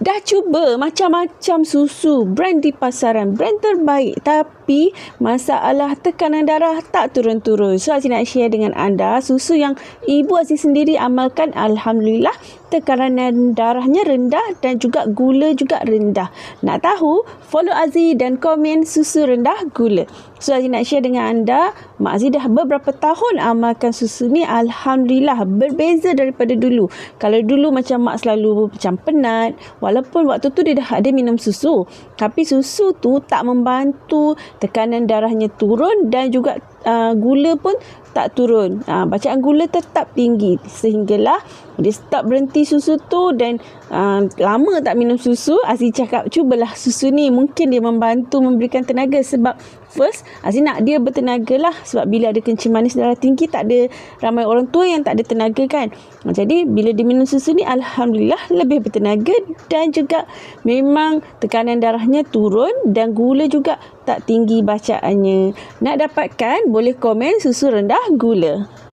Dah cuba macam-macam susu brand di pasaran, brand terbaik, tapi masalah tekanan darah tak turun-turun. So Aziz nak share dengan anda susu yang ibu Aziz sendiri amalkan. Alhamdulillah, tekanan darahnya rendah dan juga gula juga rendah. Nak tahu? Follow Aziz dan komen susu rendah gula. So Aziz nak share dengan anda, Mak Aziz dah beberapa tahun amalkan susu ni. Alhamdulillah, berbeza daripada dulu. Kalau dulu macam Mak selalu macam penat, walaupun waktu tu dia dah ada minum susu, tapi susu tu tak membantu tekanan darahnya turun dan juga gula pun tak turun. Bacaan gula tetap tinggi, sehinggalah dia stop berhenti susu tu dan lama tak minum susu. Aziz cakap cubalah susu ni, mungkin dia membantu memberikan tenaga. Sebab first Aziz nak dia bertenaga lah, sebab bila ada kencing manis darah tinggi, tak ada ramai orang tua yang tak ada tenaga kan. Jadi bila dia minum susu ni, Alhamdulillah lebih bertenaga dan juga memang tekanan darahnya turun dan gula juga tak tinggi bacaannya. Nak dapatkan boleh komen susu rendah gula.